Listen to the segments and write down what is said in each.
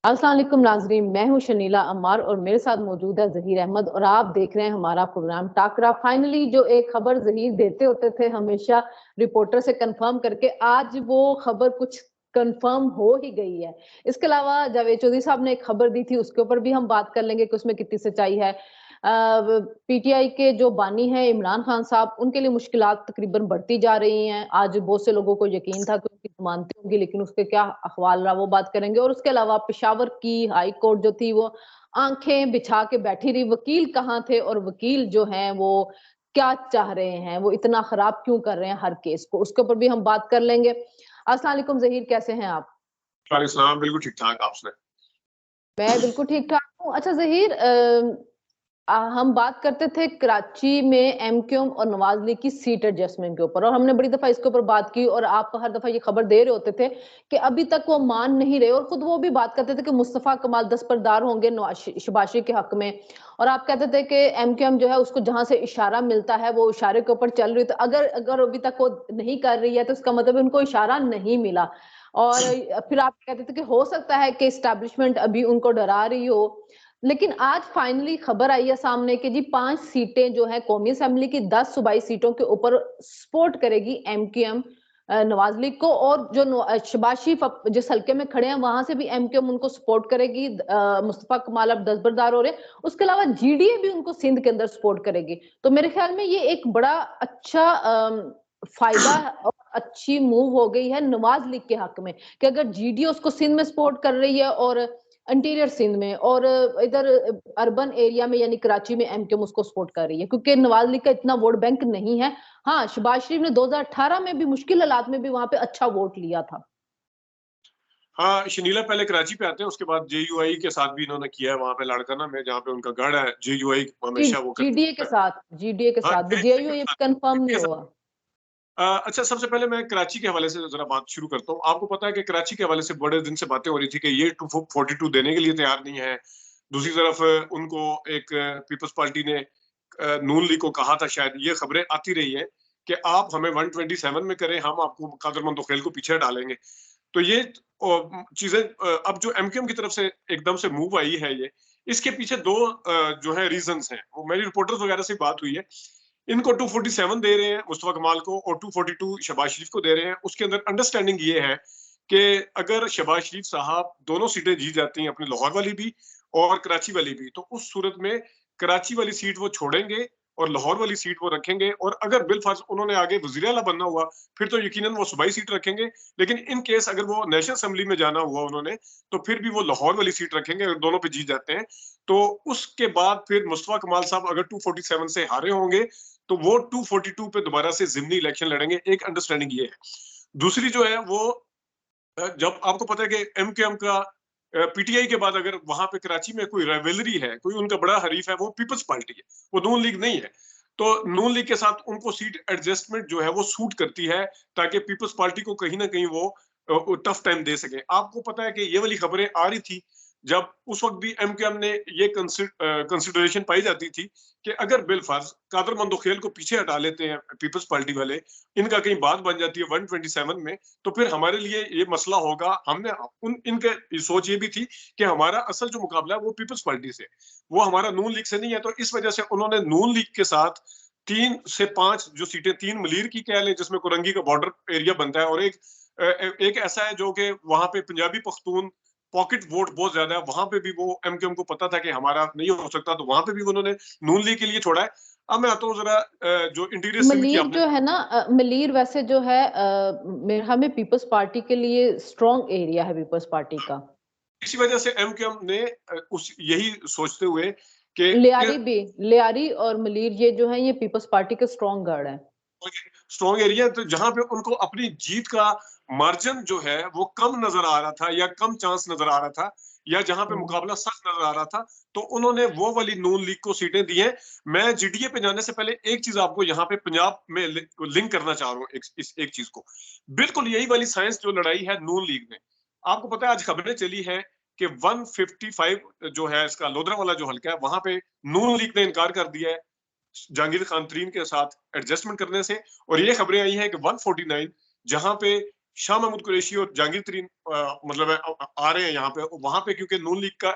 अस्सलाम वालेकुम नाजरीन, मैं हूं शनीला अम्मार और मेरे साथ मौजूद है जहीर अहमद और आप देख रहे हैं हमारा प्रोग्राम टाकरा। फाइनली जो एक खबर जहीर देते होते थे हमेशा रिपोर्टर से कंफर्म करके, आज वो खबर कुछ कंफर्म हो ही गई है। इसके अलावा जावेद चौधरी साहब ने एक खबर दी थी, उसके ऊपर भी हम बात कर लेंगे कि उसमें कितनी सच्चाई है। पीटीआई के जो बानी हैं इमरान खान साहब, उनके लिए मुश्किलात तकरीबन बढ़ती जा रही हैं। आज बहुत से लोगों को यकीन था कि उनकी जमानतें होंगी, लेकिन उसके क्या अहवाल रहा वो बात करेंगे। और उसके अलावा पेशावर की हाई कोर्ट जो थी वो आंखें बिछा के बैठी रही। वकील कहाँ थे और वकील जो हैं वो क्या चाह रहे हैं, वो इतना खराब क्यों कर रहे हैं हर केस को, उसके ऊपर भी हम बात कर लेंगे। अस्सलाम वालेकुम जहीर, कैसे हैं आप? बिल्कुल ठीक ठाक आपने। मैं बिल्कुल ठीक ठाक हूँ। अच्छा जहीर, हम बात करते थे कराची में एमक्यूएम और नवाज लीग की सीट एडजस्टमेंट के ऊपर, और हमने बड़ी दफा इसके ऊपर बात की और आप हर दफा ये खबर दे रहे होते थे कि अभी तक वो मान नहीं रहे, और खुद वो भी बात करते थे कि मुस्तफा कमाल दस्तबरदार होंगे शबाशी के हक में। और आप कहते थे कि एमक्यूएम जो है उसको जहां से इशारा मिलता है वो इशारे के ऊपर चल रही, तो अगर अगर अभी तक वो नहीं कर रही है तो इसका मतलब उनको इशारा नहीं मिला। और फिर आप कहते थे कि हो सकता है कि इस्टेब्लिशमेंट अभी उनको डरा रही हो। लेकिन आज फाइनली खबर आई है सामने कि जी 5 सीटें जो है कौमी असेंबली की 10 सूबाई सीटों के ऊपर सपोर्ट करेगी एमक्यूएम नवाज लीग को। और जो शहबाज शरीफ जिस हल्के में खड़े हैं वहां से भी एमक्यूएम उनको सपोर्ट करेगी। मुस्तफा कमाल अब दस्तबरदार हो रहे हैं, उसके अलावा जीडीए भी उनको सिंध के अंदर सपोर्ट करेगी। तो मेरे ख्याल में ये एक बड़ा अच्छा फायदा और अच्छी मूव हो गई है नवाज लीग के हक में, कि अगर जीडीए उसको सिंध में सपोर्ट कर रही है और इंटीरियर सिंध में और इधर अर्बन एरिया में यानी कराची में एमक्यूएम उसको सपोर्ट कर रही है, क्योंकि नवाज लीग का इतना वोट बैंक नहीं है। हाँ, शहबाज शरीफ ने 2018 में भी मुश्किल हालात में भी वहां पे अच्छा वोट लिया था। हाँ, शनीला पहले कराची पे आते हैं, उसके बाद जेयूआई के साथ भी इन्होंने किया है वहां पे लाड़काना में, जहाँ पे उनका गढ़ है। जेयूआई हमेशा वो जीडीए के करता है। साथ, जीडीए के हाँ, साथ भी जेयूआई जेयू के ये साथ, कंफर्म नहीं के साथ। हुआ। अच्छा, सबसे पहले मैं कराची के हवाले से जरा बात शुरू करता हूँ। आपको पता है कि कराची के हवाले से बड़े दिन से बातें हो रही थी कि ये 242 देने के लिए तैयार नहीं है। दूसरी तरफ उनको एक पीपल्स पार्टी ने नून लीग को कहा था, शायद ये खबरें आती रही है कि आप हमें 127 में करें, हम आपको कादर मंतोखेल को पीछे डालेंगे। तो ये चीजें अब जो एमक्यूएम की तरफ से एकदम से मूव आई है, ये इसके पीछे दो जो है रीजंस हैं। वो मेरी रिपोर्टर्स वगैरह से बात हुई है। इनको 247 दे रहे हैं मुस्तफा कमाल को और 242 शहबाज शरीफ को दे रहे हैं। उसके अंदर अंडरस्टैंडिंग ये है कि अगर शहबाज शरीफ साहब दोनों सीटें जीत जाती हैं, अपनी लाहौर वाली भी और कराची वाली भी, तो उस सूरत में कराची वाली सीट वो छोड़ेंगे और लाहौर वाली सीट वो रखेंगे। और अगर बिलफर्ज उन्होंने आगे वजीर आला बनना हुआ, फिर तो यकीनन वो सूबाई सीट रखेंगे। लेकिन इन केस अगर वो नेशनल असेंबली में जाना हुआ उन्होंने, तो फिर भी वो लाहौर वाली सीट रखेंगे अगर दोनों पे जीत जाते हैं। तो उसके बाद फिर मुस्तफा कमाल साहब अगर 247 से हारे होंगे, तो वो 242 पे दोबारा से जिमनी इलेक्शन लड़ेंगे। एक अंडरस्टैंडिंग ये है। दूसरी जो है वो, जब आपको पता है कि एमक्यूएम का पीटीआई के बाद अगर वहां पे कराची में कोई राइवलरी है, कोई उनका बड़ा हरीफ है, वो पीपल्स पार्टी है, वो नून लीग नहीं है। तो नून लीग के साथ उनको सीट एडजस्टमेंट जो है वो सूट करती है, ताकि पीपल्स पार्टी को कहीं ना कहीं वो टफ टाइम दे सके। आपको पता है कि ये वाली खबरें आ रही थी जब उस वक्त भी एमक्यूएम ने ये कंसिडरेशन पाई जाती थी कि अगर बिलफर्ज कादर मंदोखेल को पीछे हटा लेते हैं पीपल्स पार्टी वाले, इनका कहीं बात बन जाती है 127 में, तो फिर हमारे लिए ये मसला होगा। हमने इनके सोच ये भी थी कि हमारा असल जो मुकाबला है वो पीपल्स पार्टी से, वो हमारा नून लीग से नहीं है। तो इस वजह से उन्होंने नून लीग के साथ 3 से 5 जो सीटें, 3 मलीर की कह लें जिसमें कुरंगी का बॉर्डर एरिया बनता है, और एक ऐसा है जो कि वहां पे पंजाबी पख्तून पॉकेट वोट बहुत ज्यादा है, वहां पे भी वो एमक्यूएम को पता था कि हमारा नहीं हो सकता, तो वहां पे भी उन्होंने नून लीग के लिए छोड़ा है। अब मैं आता हूँ जरा जो इंटीरियर सिंध की मलीर आपने, जो है ना, मलीर वैसे जो है मेरे हमें पीपल्स पार्टी के लिए स्ट्रॉन्ग एरिया है पीपल्स पार्टी का। इसी वजह से एमक्यूएम ने उस यही सोचते हुए कि लियारी भी, लियारी और मलीर ये जो है ये पीपल्स पार्टी के स्ट्रॉन्ग गढ़ है। स्ट्रॉन्ग एरिया, तो जहां पे उनको अपनी जीत का मार्जिन जो है वो कम नजर आ रहा था या कम चांस नजर आ रहा था, या जहां पे हम्म। मुकाबला सख्त नजर आ रहा था, तो उन्होंने वो वाली नून लीग को सीटें दी हैं। मैं जीडीए पे जाने से पहले एक चीज आपको यहाँ पे पंजाब में लिंक करना चाह रहा हूँ, एक चीज को। बिल्कुल यही वाली साइंस जो लड़ाई है नून लीग ने, आपको पता है आज खबरें चली है कि 155 जो है इसका लोधरा वाला जो हल्का है, वहां पे नून लीग ने इनकार कर दिया है जहांगीर खान तरीन के साथ एडजस्टमेंट करने से। और ये खबरें आई हैं कि 149 जहां पे शाह महमूद कुरैशी और जहांगीर तरीन मतलब आ रहे हैं यहाँ पे, वहां पे क्योंकि नून लीग का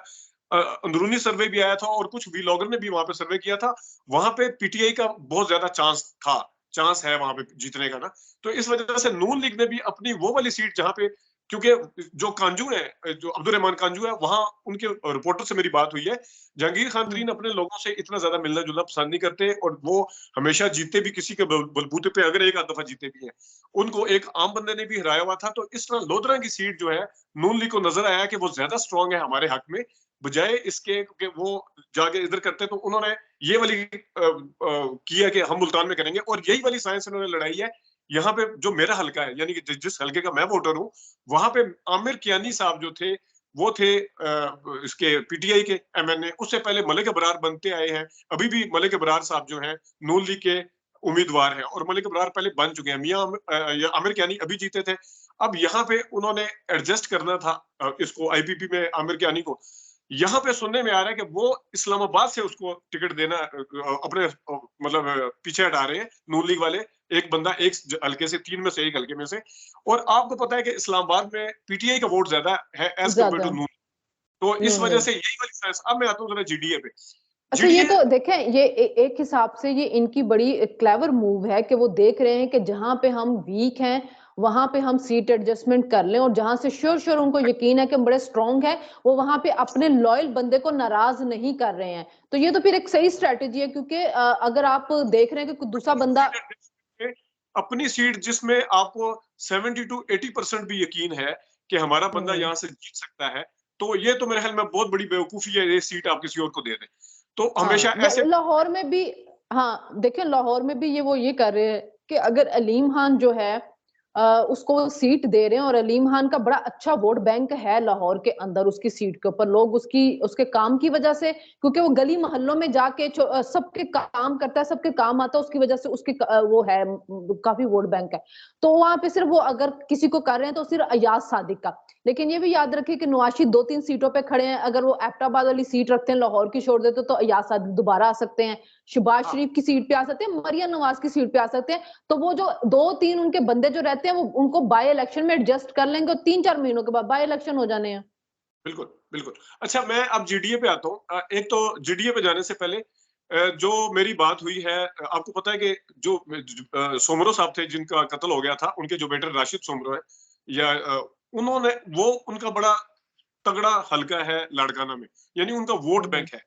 अंदरूनी सर्वे भी आया था और कुछ व्लॉगर ने भी वहां पे सर्वे किया था, वहां पे पीटीआई का बहुत ज्यादा चांस है वहां पे जीतने का ना। तो इस वजह से नून लीग ने भी अपनी वो वाली सीट जहां पे, क्योंकि जो कांजू है, जो अब्दुल रहमान कांजू है, वहां उनके रिपोर्टर से मेरी बात हुई है, जहांगीर खान तरीन अपने लोगों से इतना ज्यादा मिलना जुलना पसंद नहीं करते, और वो हमेशा जीते भी किसी के बलबूते पे, अगर एक आध दफा जीते भी हैं, उनको एक आम बंदे ने भी हराया हुआ था। तो इस तरह लोधरा की सीट जो है, नून लीग को नजर आया कि वो ज्यादा स्ट्रांग है हमारे हक में, बजाय इसके कि वो जाके इधर करते। तो उन्होंने ये वाली किया कि हम मुल्तान में करेंगे, और यही वाली साइंस इन्होंने लड़ाई है। यहाँ पे जो मेरा हलका है, यानी कि जिस हलके का मैं वोटर हूँ, वहां पे आमिर कियानी साहब जो थे, वो थे इसके पीटीआई के एमएनए। उससे पहले मलिक अबरार बनते आए हैं, अभी भी मलिक अबरार साहब जो हैं नून लीग के उम्मीदवार हैं, और मलिक अबरार पहले बन चुके हैं। मियां आमिर कियानी अभी जीते थे। अब यहाँ पे उन्होंने एडजस्ट करना था इसको, आईपीपी में आमिर कियानी को। यहाँ पे सुनने में आ रहा है कि वो इस्लामाबाद से उसको टिकट देना अपने मतलब पीछे हटा रहे हैं नून लीग वाले, एक बंदा एक हल्के से, 3 में से एक हल्के में से। और आपको पता है कि इस्लामाबाद में पीटीआई का वोट ज्यादा है एज कम्पेयर ज्यादा। टू नून। तो इस वजह हम्म। से यही वाली साइंस। अब मैं आता हूँ जरा जीडीए पे। अच्छा, ये जीडीए तो देखें, ये एक हिसाब से ये इनकी बड़ी क्लेवर मूव है कि वो देख रहे हैं कि जहां पे हम वीक हैं वहां पे हम सीट एडजस्टमेंट कर लें, और जहां से श्योर श्योर उनको यकीन है कि हम बड़े स्ट्रांग हैं, वो वहां पे अपने लॉयल बंदे को नाराज नहीं कर रहे हैं। तो ये तो फिर एक सही स्ट्रेटेजी है, क्योंकि अगर आप देख रहे हैं कि कोई दूसरा बंदा। अपनी सीट जिसमें आपको 70 to 80% भी यकीन है कि हमारा बंदा हम्म। यहाँ से जीत सकता है, तो ये तो मेरे ख्याल में बहुत बड़ी बेवकूफी है, ये सीट आप किसी और को दे दें। तो हमेशा हाँ, ऐसे लाहौर में भी। हाँ देखिए, लाहौर में भी ये कर रहे हैं कि अगर अलीम खान जो है उसको वो सीट दे रहे हैं, और अलीम खान का बड़ा अच्छा वोट बैंक है लाहौर के अंदर उसकी सीट के ऊपर, लोग उसके काम की वजह से, क्योंकि वो गली मोहल्लों में जाके सबके काम करता है, सबके काम आता है, उसकी वजह से उसकी वो है, काफी वोट बैंक है। तो वहां पे सिर्फ वो अगर किसी को कर रहे हैं तो सिर्फ अयाज सादिक का। लेकिन ये भी याद रखिए कि नवाशी 2-3 सीटों पे खड़े हैं, अगर वो एबटाबाद वाली सीट रखते हैं, लाहौर की छोड़ देते तो अयाज सादिक दोबारा आ सकते हैं, शहबाज हाँ, शरीफ की सीट पे आ सकते हैं, मरियम नवाज की सीट पे आ सकते हैं। तो वो जो 2-3 उनके बंदे जो रहते हैं, वो उनको बाय इलेक्शन में एडजस्ट कर लेंगे, और 3-4 महीनों के बाद बाय इलेक्शन हो जाने हैं। बिल्कुल बिल्कुल। अच्छा, मैं अब जीडीए पे आता हूँ। एक तो जीडीए पे जाने से पहले जो मेरी बात हुई है, आपको पता है कि जो सोमरो साहब थे जिनका कत्ल हो गया था, उनके जो बेटे राशिद सोमरो है, या उन्होंने वो उनका बड़ा तगड़ा हलका है लाड़काना में, यानी उनका वोट हम्म। बैंक है।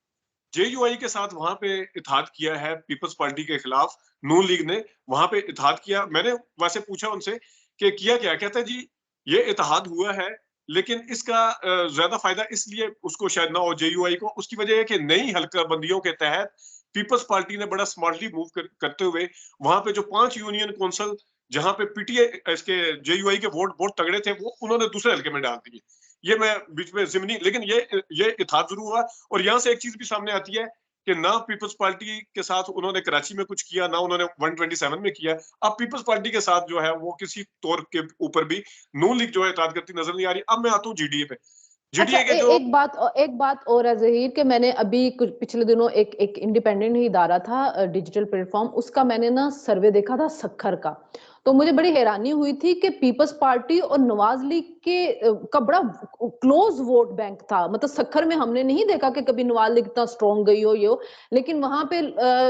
जेयूआई के साथ वहां पे इत्तेहाद किया है पीपल्स पार्टी के खिलाफ, नून लीग ने वहां पे इत्तेहाद किया। मैंने वैसे पूछा उनसे कि किया क्या, कहते हैं जी ये इत्तेहाद हुआ है, लेकिन इसका ज्यादा फायदा इसलिए उसको शायद ना हो जेयूआई को, उसकी वजह है कि नई हल्का बंदियों के तहत पीपल्स पार्टी ने बड़ा स्मार्टली मूव करते हुए वहां पे जो 5 यूनियन कौंसल जहां पे पीटीए इसके जेयूआई के वोट बहुत तगड़े थे, वो उन्होंने दूसरे हल्के में डाल दिए। ये मैं बीच में जिमनी, लेकिन ये इत्तेहाद जरूर हुआ। और यहाँ से एक चीज भी सामने आती है कि ना पीपल्स पार्टी के साथ उन्होंने कराची में कुछ किया, ना उन्होंने 127 में किया। अब पीपल्स पार्टी के साथ जो है वो किसी तौर के ऊपर भी नून लीग जो है इत्तेहाद करती नजर नहीं आ रही। अब मैं आता हूँ जीडीए पे। अच्छा, जीडीए के जो एक बात और है जहीर, कि मैंने अभी कुछ पिछले दिनों एक इंडिपेंडेंट ही इदारा था, डिजिटल प्लेटफॉर्म, उसका मैंने ना सर्वे देखा था सक्खर का। तो मुझे बड़ी हैरानी हुई थी कि पीपल्स पार्टी और नवाज लीग का बड़ा क्लोज वोट बैंक था। मतलब सक्खर में हमने नहीं देखा कि कभी नवाज लीग इतना स्ट्रॉन्ग गई हो ये हो, लेकिन वहां पे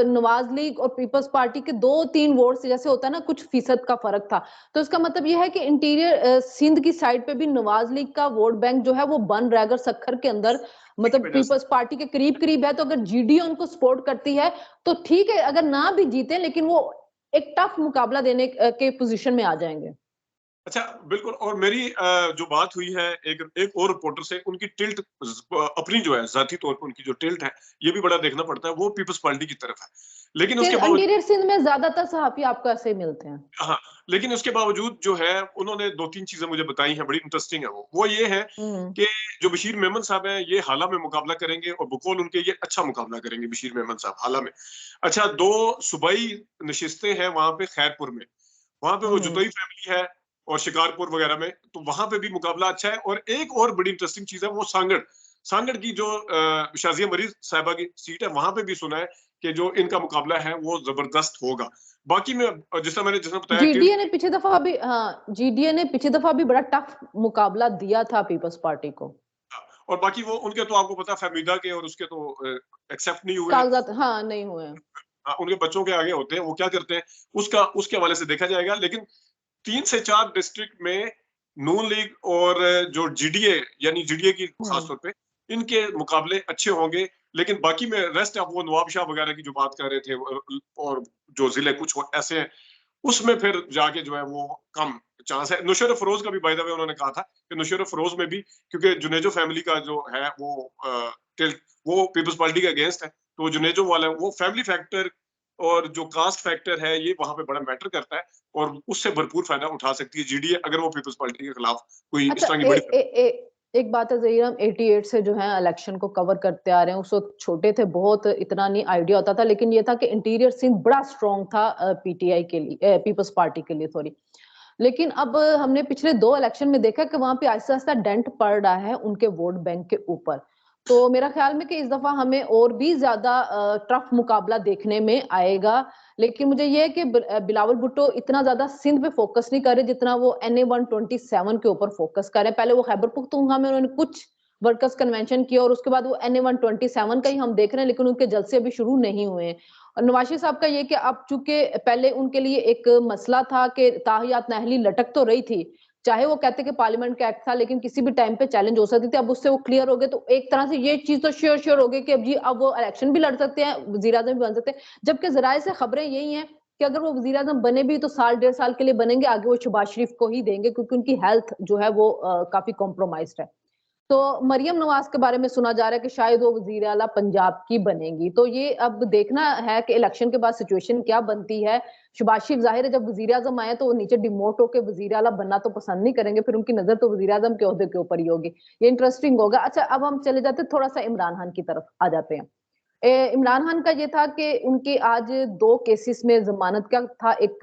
नवाज लीग और पीपल्स पार्टी के 2-3 वोट से, जैसे होता है ना, कुछ फीसद का फर्क था। तो इसका मतलब यह है कि इंटीरियर सिंध की साइड पे भी नवाज लीग का वोट बैंक जो है वो बन रहा है, अगर सक्खर के अंदर की मतलब वजह से पीपल्स पार्टी के करीब करीब है, तो अगर जीडीए उनको सपोर्ट करती है तो ठीक है, अगर ना भी जीते लेकिन वो एक टफ मुकाबला देने के पोजीशन में आ जाएंगे। अच्छा, बिल्कुल। और मेरी जो बात हुई है एक और रिपोर्टर से, उनकी टिल्ट अपनी जो है जाती तौर पर उनकी जो टिल्ट है, ये भी बड़ा देखना पड़ता है, वो पीपल्स पार्टी की तरफ है। लेकिन उसके बावजूद इंटीरियर सिंध में ज्यादातर सहाफी आपको ऐसे ही मिलते हैं। हाँ, लेकिन उसके बावजूद जो है उन्होंने 2-3 चीजें मुझे बताई हैं, बड़ी इंटरेस्टिंग है। वो ये है हम्म। कि जो बशीर मेमन साहब हैं ये हाला में मुकाबला करेंगे, और बकौल उनके ये अच्छा मुकाबला करेंगे बशीर मेमन साहब हाला में। अच्छा, 2 सूबाई नशिस्तें हैं वहां पे खैरपुर में, वहां पे वो हम्म। जुतोई फैमिली है, और शिकारपुर वगैरह में, तो वहां पे भी मुकाबला अच्छा है। और एक और बड़ी इंटरेस्टिंग चीज है, वो सांगड़ सांगड़ की जो शाजिया मरीज साहिबा की सीट है, वहां पे भी सुना है कि जो इनका मुकाबला है वो जबरदस्त होगा। बाकी में जिसने बताया कि जीडीए ने पिछली दफा भी, हाँ, जीडीए ने पिछली दफा भी बड़ा टफ मुकाबला दिया था पीपल्स पार्टी को। और बाकी वो उनके तो आपको पता है फहमीदा के और उसके तो एक्सेप्ट नहीं हुए। कागजात, हाँ, नहीं हुए। उनके बच्चों के आगे होते हैं, वो क्या करते हैं उसके हवाले से देखा जाएगा। लेकिन 3 से 4 डिस्ट्रिक्ट में नून लीग और जो जीडीए यानी जीडीए की खास तौर पे इनके मुकाबले अच्छे होंगे। लेकिन बाकी में रेस्ट ऑफ वो नवाब शाह वगैरह की जो बात कर रहे थे और जो जिले कुछ ऐसे हैं उसमें फिर जाके जो है वो कम चांस है। नुशैर फरोज का भी बाय द वे उन्होंने कहा था कि नुशैर फरोज में भी क्योंकि जुनेजो फैमिली का जो है वो पीपल्स पार्टी के अगेंस्ट है, तो जुनेजो वाला वो फैमिली फैक्टर और जो कास्ट फैक्टर है ये वहां पे बड़ा मैटर करता है और उससे भरपूर फायदा उठा सकती है जीडीए अगर वो पीपल्स पार्टी के खिलाफ कोई अच्छा, इस तरह की बड़ी एक बात है ज़हीर, हम 88 से जो है इलेक्शन को कवर करते आ रहे हैं। उस वक़्त छोटे थे बहुत, इतना नहीं आइडिया होता था, लेकिन ये था कि इंटीरियर सिंध बड़ा स्ट्रॉन्ग था पीटीआई के लिए, पीपल्स पार्टी के लिए, सॉरी। लेकिन अब हमने पिछले 2 इलेक्शन में देखा कि वहाँ पे आहिस्ता-आहिस्ता डेंट पड़ रहा है उनके वोट बैंक के ऊपर। तो मेरा ख्याल में कि इस दफा हमें और भी ज्यादा टफ मुकाबला देखने में आएगा। लेकिन मुझे ये है कि बिलावल भुट्टो इतना ज्यादा सिंध पे फोकस नहीं कर रहे जितना वो NA 127 के ऊपर फोकस कर रहे हैं। पहले वो खैबर पख्तूनख्वा में उन्होंने कुछ वर्कर्स कन्वेंशन किया और उसके बाद वो NA 127 का ही हम देख रहे हैं, लेकिन उनके जलसे अभी शुरू नहीं हुए हैं। और नवाज शरीफ साहब का ये कि अब चूंकि पहले उनके लिए एक मसला था कि ताहियात नाहली लटक तो रही थी, चाहे वो कहते कि पार्लियामेंट का एक्ट था, लेकिन किसी भी टाइम पे चैलेंज हो सकती थी। अब उससे वो क्लियर हो गए, तो एक तरह से ये चीज तो श्योर हो गई कि अब जी अब वो इलेक्शन भी लड़ सकते हैं, वजीर आजम भी बन सकते हैं। जबकि जराये से खबरें यही हैं कि अगर वो वजीर आजम बने भी तो साल 1.5 साल के लिए बनेंगे, आगे वो शहबाज शरीफ को ही देंगे क्योंकि उनकी हेल्थ जो है वो काफी कॉम्प्रोमाइज्ड है। तो मरियम नवाज के बारे में सुना जा रहा है कि शायद वो वजीर आला पंजाब की बनेंगी। तो ये अब देखना है कि इलेक्शन के बाद सिचुएशन क्या बनती है। शहबाज शरीफ जाहिर है जब वजीर आजम आए तो वो नीचे डिमोट होकर वजीर आला बनना तो पसंद नहीं करेंगे, फिर उनकी नजर तो वजीर आजम के ओहदे के ऊपर ही होगी। ये इंटरेस्टिंग होगा। अच्छा, अब हम चले जाते थोड़ा सा इमरान खान की तरफ आ जाते हैं। इमरान खान का ये था कि उनके आज 2 केसेस में जमानत का था। एक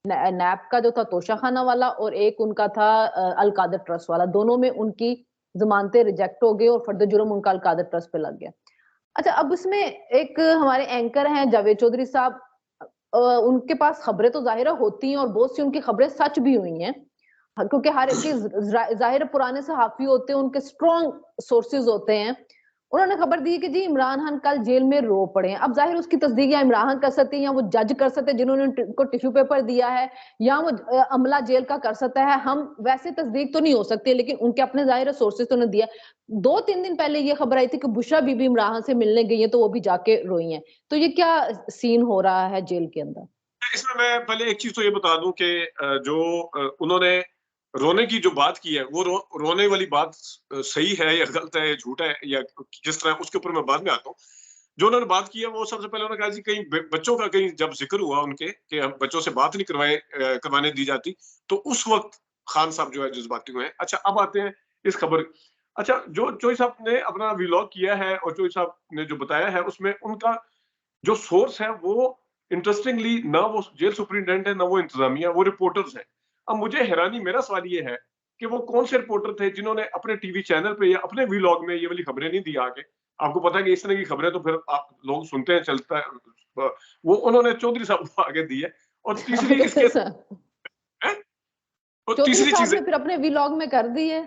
नैब का जो था तोशा खाना वाला और एक उनका था अल कादर ट्रस्ट वाला। दोनों में उनकी जमानतें रिजेक्ट हो गई और फर्द जुर्म उनका अल कादर ट्रस्ट पे लग गया। अच्छा, अब इसमें एक हमारे एंकर हैं जावेद चौधरी साहब, उनके पास खबरें तो जाहिर होती हैं और बहुत सी उनकी खबरें सच भी हुई हैं। क्योंकि हर एक जाहिर पुराने सहाफी होते हैं, उनके स्ट्रॉन्ग सोर्सेज होते हैं। उन्होंने खबर दी कि जी इमरान खान कल जेल में रो पड़े हैं। अब जाहिर उसकी तस्दीक या इमरान खान कर सकते हैं या वो जज कर सकते हैं जिन्होंने उनको टिश्यू पेपर दिया है, या वो अमला जेल का कर सकता है। हम वैसे तस्दीक तो नहीं हो सकती, लेकिन उनके अपने जाहिर सोर्सेज तो उन्होंने दिया। 2-3 दिन पहले ये खबर आई थी कि बुशरा बीबी इमरान खान से मिलने गई है, तो वो भी जाके रोई हैं। तो ये क्या सीन हो रहा है जेल के अंदर? इसमें मैं पहले एक चीज तो ये बता दूं कि जो उन्होंने रोने की जो बात की है वो रोने वाली बात सही है या गलत है या झूठ है या किस तरह, उसके ऊपर मैं बाद में आता हूँ। जो उन्होंने बात की है वो सबसे पहले उन्होंने कहा जी कहीं बच्चों का कहीं जब जिक्र हुआ उनके कि हम बच्चों से बात नहीं करवाने दी जाती, तो उस वक्त खान साहब जो है जज्बाती हुए हैं। अच्छा, अब आते हैं इस खबर। अच्छा, जो चोई साहब ने अपना व्लॉग किया है और चोई साहब ने जो बताया है उसमें उनका जो सोर्स है वो इंटरेस्टिंगली ना वो जेल सुपरिटेंडेंट है ना वो इंतजामिया, वो रिपोर्टर्स हैं। अब मुझे हैरानी, मेरा सवाल ये है कि वो कौन से रिपोर्टर थे जिन्होंने अपने टीवी चैनल पे या अपने व्लॉग में ये वाली खबरें नहीं दी आगे। आपको पता है कि इस तरह की खबरें तो फिर आप लोग सुनते हैं, चलता है। वो उन्होंने चौधरी साहब को आगे दी है। और तीसरी इसके है? और चौधरी तीसरी साहब चीज ने फिर अपने व्लॉग में कर दी है।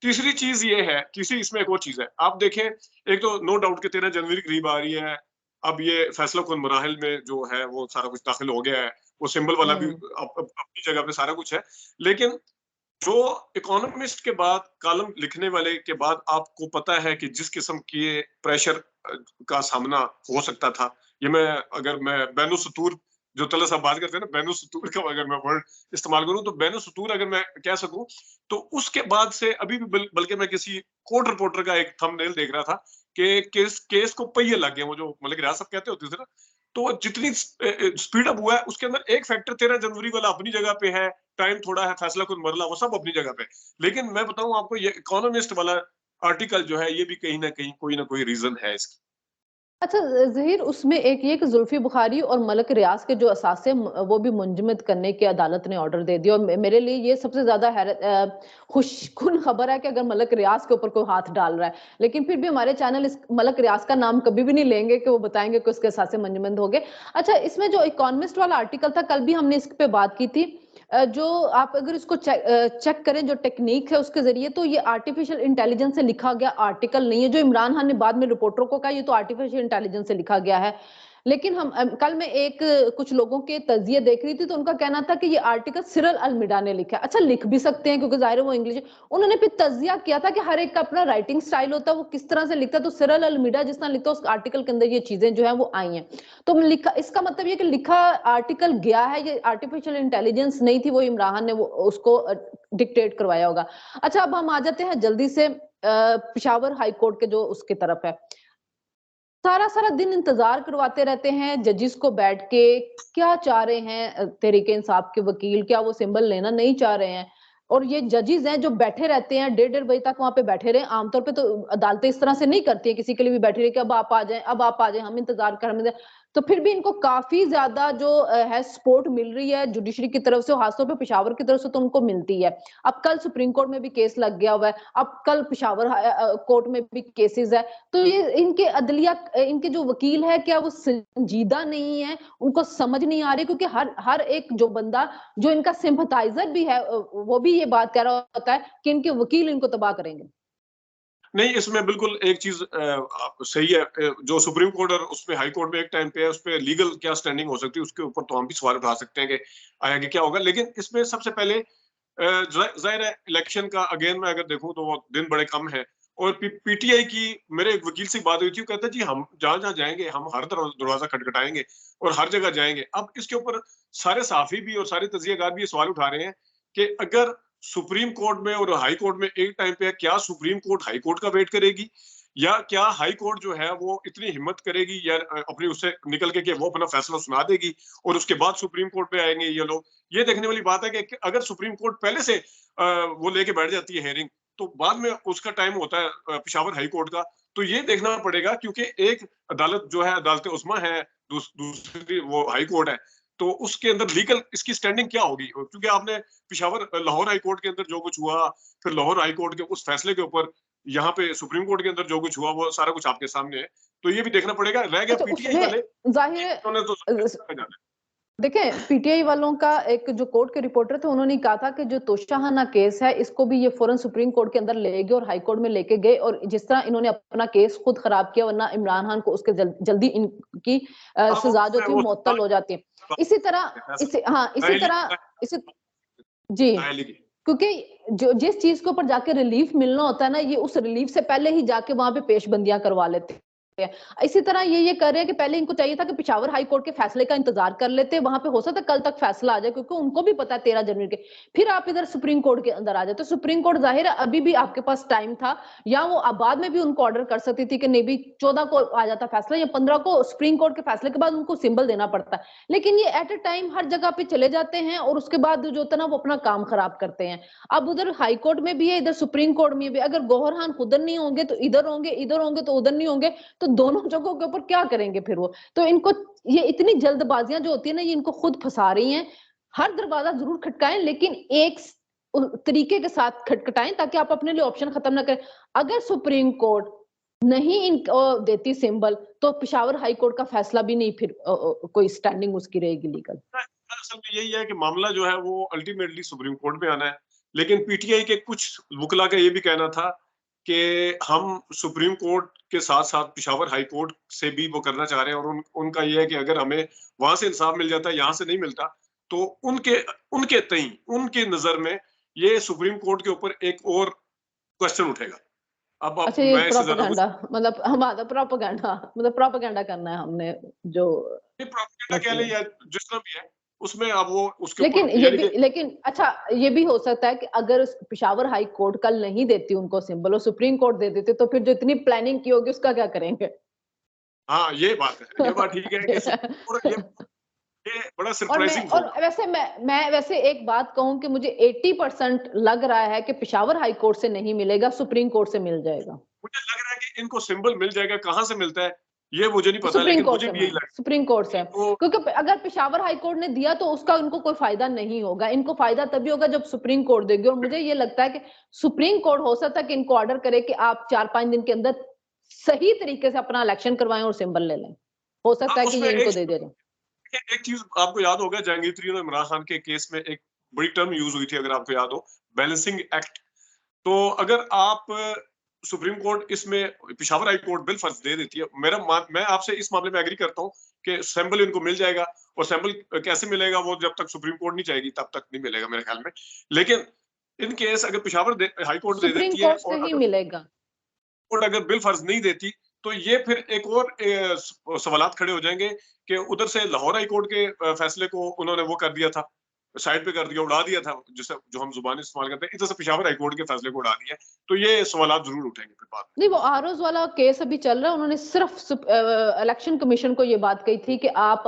तीसरी चीज ये है, तीसरी इसमें एक और चीज है। आप देखें, एक तो नो डाउट कि 13 जनवरी करीब आ रही है। अब ये फैसला कुन मराहल में जो है वो सारा कुछ दाखिल हो गया है। वो सिंबल वाला भी अपनी जगह पे सारा कुछ है। लेकिन जो इकोनॉमिस्ट के बाद कॉलम लिखने वाले के बाद आपको पता है कि जिस किस्म के प्रेशर का सामना हो सकता था, ये मैं बैनो सुतूर जो तला साहब बात करते हैं ना, बैनो सुतूर का अगर मैं वर्ड इस्तेमाल करूं तो बैनो सुतूर अगर मैं कह सकूं, तो उसके बाद से अभी भी बल्कि मैं किसी कोर्ट रिपोर्टर का एक थंबनेल देख रहा था कि केस को पहिए लग गए, वो जो मलिक रियाज साहब कहते होते थे ना, तो जितनी स्पीड अप हुआ है उसके अंदर एक फैक्टर 13 जनवरी वाला अपनी जगह पे है, टाइम थोड़ा है, फैसला कुन मरला वो सब अपनी जगह पे। लेकिन मैं बताऊं आपको, ये इकोनॉमिस्ट वाला आर्टिकल जो है ये भी कहीं ना कहीं कोई ना कोई रीजन है इसकी। अच्छा ज़हीर, उसमें एक ये कि जुल्फी बुखारी और मलक रियाज के जो असासे वो भी मुंजमद करने की अदालत ने ऑर्डर दे दिया, और मेरे लिए ये सबसे ज्यादा खुशकुन खबर है कि अगर मलक रियाज के ऊपर कोई हाथ डाल रहा है। लेकिन फिर भी हमारे चैनल इस मलक रियाज का नाम कभी भी नहीं लेंगे कि वो बताएंगे कि उसके असासे मुंजमद हो गए। अच्छा, इसमें जो इकोनॉमिस्ट वाला आर्टिकल था, कल भी हमने इस पे बात की थी। जो आप अगर इसको चेक करें जो टेक्निक है उसके जरिए, तो ये आर्टिफिशियल इंटेलिजेंस से लिखा गया आर्टिकल नहीं है। जो इमरान खान ने बाद में रिपोर्टरों को कहा ये तो आर्टिफिशियल इंटेलिजेंस से लिखा गया है। लेकिन हम कल मैं कुछ लोगों के तजिए देख रही थी, तो उनका कहना था कि ये आर्टिकल सिरल अलमिडा ने लिखा है। अच्छा, लिख भी सकते हैं क्योंकि जाहिर है वो इंग्लिश। उन्होंने फिर तजिया किया था कि हर एक का अपना राइटिंग स्टाइल होता है, वो किस तरह से लिखता है। तो सिरल अलमिडा जिस तरह लिखता है उस आर्टिकल के अंदर ये चीजें जो है वो आई हैं। तो लिखा, इसका मतलब ये कि लिखा आर्टिकल गया है, ये आर्टिफिशियल इंटेलिजेंस नहीं थी, वो इमरान ने वो उसको डिक्टेट करवाया होगा। अच्छा, अब हम आ जाते हैं जल्दी से पिशावर हाई कोर्ट के जो उसकी तरफ है। सारा सारा दिन इंतजार करवाते रहते हैं जजिस को बैठ के, क्या चाह रहे हैं तहरीके इंसाफ के वकील, क्या वो सिंबल लेना नहीं चाह रहे हैं। और ये जजिस हैं जो बैठे रहते हैं 1:30 बजे तक वहां पे बैठे रहे। आमतौर पे तो अदालतें इस तरह से नहीं करती है किसी के लिए भी बैठे रहे कि अब आप आ जाएं, अब आप आ जाएं, हम इंतजार कर रहे हैं। तो फिर भी इनको काफी ज्यादा जो है सपोर्ट मिल रही है जुडिशरी की तरफ से, खासतौर पे पिशावर की तरफ से तो उनको मिलती है। अब कल सुप्रीम कोर्ट में भी केस लग गया हुआ है, अब कल पिशावर कोर्ट में भी केसेस है। तो ये इनके अदलिया, इनके जो वकील है, क्या वो संजीदा नहीं है, उनको समझ नहीं आ रही। क्योंकि हर हर एक जो बंदा जो इनका सिंपथाइजर भी है वो भी ये बात कह रहा होता है कि इनके वकील इनको तबाह करेंगे। नहीं, इसमें बिल्कुल एक चीज़ सही है, जो सुप्रीम कोर्ट और उसमें हाई कोर्ट में एक टाइम पे है, उसपे लीगल क्या स्टैंडिंग हो सकती है, उसके ऊपर तो हम भी सवाल उठा सकते हैं कि आगे क्या होगा। लेकिन इसमें सबसे पहले ज़ाहिर है इलेक्शन का अगेन मैं अगर देखूँ तो वो दिन बड़े कम हैं, और पीटीआई की मेरे एक वकील से बात हुई थी, वो कहता है जी हम जहाँ-जहाँ जाएँगे हम हर दरवाज़ा खटखटाएँगे और हर जगह जाएँगे। अब इसके ऊपर सारे सहाफ़ी भी और सारे तज्ज़ियाकार भी ये सवाल उठा रहे हैं कि अगर सुप्रीम कोर्ट में और हाई कोर्ट में एक टाइम पे है, क्या सुप्रीम कोर्ट हाई कोर्ट का वेट करेगी, या क्या हाई कोर्ट जो है वो इतनी हिम्मत करेगी या अपनी उससे निकल के वो अपना फैसला सुना देगी और उसके बाद सुप्रीम कोर्ट पे आएंगे ये लोग। ये देखने वाली बात है कि अगर सुप्रीम कोर्ट पहले से वो लेके बैठ जाती है हेयरिंग, तो बाद में उसका टाइम होता है पिशावर हाई कोर्ट का। तो ये देखना पड़ेगा, क्योंकि एक अदालत जो है अदालत उस्मा है, दूसरी वो हाई कोर्ट है, तो उसके अंदर लीगल इसकी स्टैंडिंग क्या होगी। क्योंकि आपने पिशावर लाहौर हाई कोर्ट के अंदर जो कुछ हुआ, फिर लाहौर हाई कोर्ट के उस फैसले के ऊपर यहाँ पे सुप्रीम कोर्ट के अंदर जो कुछ हुआ, वो सारा कुछ आपके सामने है। तो ये भी देखना पड़ेगा। रह गया अच्छा, पीटीआई उसमें वाले, जाहिर है उन्होंने तो जाना है। देखें, पीटीआई वालों का एक जो कोर्ट के रिपोर्टर थे, उन्होंने कहा था कि जो तोशाहाना केस है इसको भी ये फौरन सुप्रीम कोर्ट के अंदर ले गए और हाई कोर्ट में लेके गए। और जिस तरह इन्होंने अपना केस खुद खराब किया, वरना इमरान खान को उसके जल्दी इनकी हाँ, वो सजा जो उसमें थी वो मुअत्तल हो जाती है। इसी तरह इसी नाअहली तरह इसी जी, नाअहली की। क्योंकि जो जिस चीज के ऊपर जाके रिलीफ मिलना होता है ना, ये उस रिलीफ से पहले ही जाके वहां पे पेशबंदियां करवा लेते हैं। इसी तरह ये कर रहे हैं कि पहले इनको चाहिए था कि पिशावर हाई कोर्ट के फैसले का इंतजार कर लेते, वहां पे हो सकता है कल तक फैसला आ जाए, क्योंकि उनको भी पता है 13 जनवरी के। फिर आप इधर सुप्रीम कोर्ट के अंदर आ जाए, तो सुप्रीम कोर्ट जाहिर है अभी भी आपके पास टाइम था, या वो बाद में भी उनको ऑर्डर कर सकती थी कि नहीं भी 14 को आ जाता फैसला, या 15 को सुप्रीम कोर्ट के फैसले के बाद उनको सिंबल देना पड़ता है। लेकिन ये एट ए टाइम हर जगह पे चले जाते हैं और उसके बाद जो होता है ना वो अपना काम खराब करते हैं। अब उधर हाई कोर्ट में भी है, इधर सुप्रीम कोर्ट में भी। अगर गौहर खान उधर नहीं होंगे तो इधर होंगे, इधर होंगे तो उधर नहीं होंगे, तो दोनों जगहों के ऊपर क्या करेंगे फिर वो। तो इनको ये इतनी जल्दबाजियां जो होती है ना, ये इनको खुद फंसा रही हैं। हर दरवाजा जरूर खटकाएं, लेकिन एक तरीके के साथ खटखटाएं ताकि आप अपने लिए ऑप्शन खत्म ना करें। अगर सुप्रीम कोर्ट नहीं इनको देती सिंबल, तो पिशावर हाई कोर्ट का फैसला भी नहीं फिर कोई स्टैंडिंग उसकी रहेगी लीगल। असल में यही है कि मामला जो है वो अल्टीमेटली सुप्रीम कोर्ट में आना है। लेकिन पीटीआई के कुछ वकला का ये भी कहना था कि हम सुप्रीम कोर्ट के साथ-साथ पेशावर हाई कोर्ट से भी वो करना चाह रहे हैं, और उनका ये है कि अगर हमें वहाँ से इंसाफ मिल जाता है, यहाँ से नहीं मिलता, तो उनके उनके तईं, उनकी नज़र में ये सुप्रीम कोर्ट के ऊपर एक और क्वेश्चन उठेगा। अब अच्छा, ये मैं इससे ज़्यादा कुछ प्रोपेगेंडा, मतलब हमारा प्रोपेगेंडा, मतलब प्रोपेगेंडा करना है हमने जो नहीं, प्रोपेगेंडा कह लें मसले। या जिस तरह भी है, उसमें अब वो उसके ऊपर यानी कि लेकिन अच्छा, ये भी हो सकता है कि अगर पेशावर हाई कोर्ट कल नहीं देती उनको सिंबल और सुप्रीम कोर्ट दे देती, तो फिर जो इतनी प्लानिंग की होगी उसका क्या करेंगे। हाँ, ये बात है। ये बात ठीक है कि सुप्रीम कोर्ट ये बड़ा सरप्राइजिंग और होगा। वैसे मैं वैसे एक बात कहूं कि मुझे 80% लग रहा है कि पेशावर हाई कोर्ट से नहीं मिलेगा, सुप्रीम कोर्ट से मिल जाएगा। मुझे लग रहा है कि इनको सिंबल मिल जाएगा, कहाँ से मिलता है, ये मुझे नहीं पता, सुप्रीम लेकिन कोर्ट मुझे से भी यही लगता सुप्रीम कोर्ट से है वो क्योंकि अगर पेशावर हाई कोर्ट ने दिया तो उसका उनको कोई फायदा नहीं होगा, इनको फायदा तभी होगा जब सुप्रीम कोर्ट देगी। और मुझे ये लगता है कि सुप्रीम कोर्ट हो सकता है कि इनको ऑर्डर करे कि आप 4-5 दिन के अंदर सही तरीके से अपना इलेक्शन करवाएं और सिंबल ले लें। हो हाँ, सकता है कि उसमें ये इनको दे दे रहे। एक चीज आपको याद होगा, जहांगीर तरीन और इमरान खान के केस में एक बड़ी टर्म यूज हुई थी, अगर आपको याद हो, बैलेंसिंग एक्ट। तो अगर आप सुप्रीम कोर्ट इसमें पिशावर हाई कोर्ट बिल फर्ज दे देती है, मैं आपसे इस मामले में एग्री करता हूँ कि सैंपल इनको मिल जाएगा। और सैंपल कैसे मिलेगा, वो जब तक सुप्रीम कोर्ट नहीं चाहेगी तब तक नहीं मिलेगा मेरे ख्याल में। लेकिन इन केस अगर पिशावर हाई कोर्ट दे सुप्रीम देती है कोर्ट से और ही अगर मिलेगा। कोर्ट अगर बिल फर्ज नहीं देती, तो ये फिर एक और सवालात खड़े हो जाएंगे कि उधर से लाहौर हाई कोर्ट के फैसले को उन्होंने वो कर दिया था, साइड पे कर दिया, उड़ा दिया था, जिसे जो हम जुबान इस्तेमाल करते हैं, इधर से पेशावर हाई कोर्ट के फैसले को उड़ा दिया। तो ये सवालात जरूर उठेंगे फिर बाद में। नहीं, वो आरोज वाला केस अभी चल रहा है। उन्होंने सिर्फ इलेक्शन कमीशन को ये बात कही थी कि आप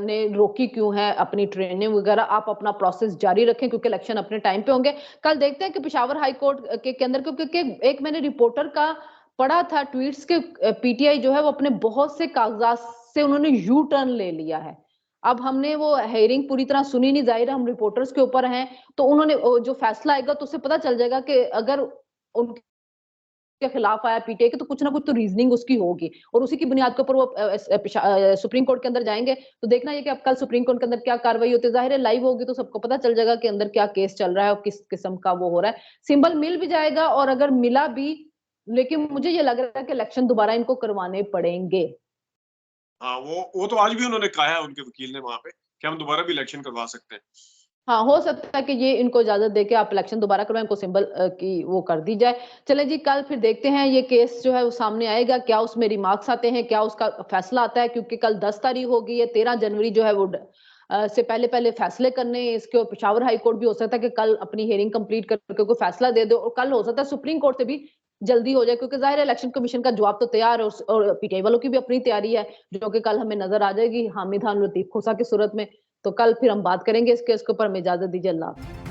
ने रोकी क्यों है अपनी ट्रेनिंग वगैरह, आप अपना प्रोसेस जारी रखें क्योंकि इलेक्शन अपने टाइम पे होंगे। कल देखते हैं कि पेशावर हाई कोर्ट के अंदर, क्योंकि एक मैंने रिपोर्टर का पढ़ा था ट्वीट्स के, पीटीआई जो है वो अपने बहुत से कागजात से उन्होंने यू टर्न ले लिया है। अब हमने वो हेयरिंग पूरी तरह सुनी नहीं, जाहिर है हम रिपोर्टर्स के ऊपर हैं, तो उन्होंने जो फैसला आएगा तो उससे पता चल जाएगा कि अगर उनके के खिलाफ आया पीटीआई के, तो कुछ ना कुछ तो रीजनिंग उसकी होगी और उसी की बुनियाद के ऊपर वो सुप्रीम कोर्ट के अंदर जाएंगे। तो देखना ये कि अब कल सुप्रीम कोर्ट के अंदर क्या कार्रवाई होती है, जाहिर है लाइव होगी तो सबको पता चल जाएगा कि अंदर क्या केस चल रहा है और किस किस्म का वो हो रहा है। सिंबल मिल भी जाएगा और अगर मिला भी, लेकिन मुझे ये लग रहा है कि इलेक्शन दोबारा इनको करवाने पड़ेंगे। हाँ, वो तो आज भी उन्होंने कहा है उनके वकील ने वहां पे कि हम दोबारा भी इलेक्शन करवा सकते हैं। हाँ, हो सकता है कि ये इनको इजाजत देके आप इलेक्शन दोबारा करवाएं, इनको सिंबल की वो कर दी जाए। चलें जी, कल फिर देखते हैं ये केस जो है वो सामने आएगा, क्या उसमें रिमार्क्स आते हैं, क्या उसका फैसला आता है, क्योंकि कल 10 तारीख हो गई है, 13 जनवरी जो है वो से पहले इसके ऊपर पेशावर हाई कोर्ट भी हो सकता है कि कल अपनी हियरिंग कंप्लीट करके कोई फैसला दे दो और कल हो सकता है सुप्रीम कोर्ट से भी जल्दी हो जाए, क्योंकि जाहिर है इलेक्शन कमीशन का जवाब तो तैयार है और पीटीआई वालों की भी अपनी तैयारी है, जो कि कल हमें नजर आ जाएगी हामिद खान लतीफ खोसा की सूरत में। तो कल फिर हम बात करेंगे इस केस के ऊपर। हमें इजाजत दीजिए, अल्लाह।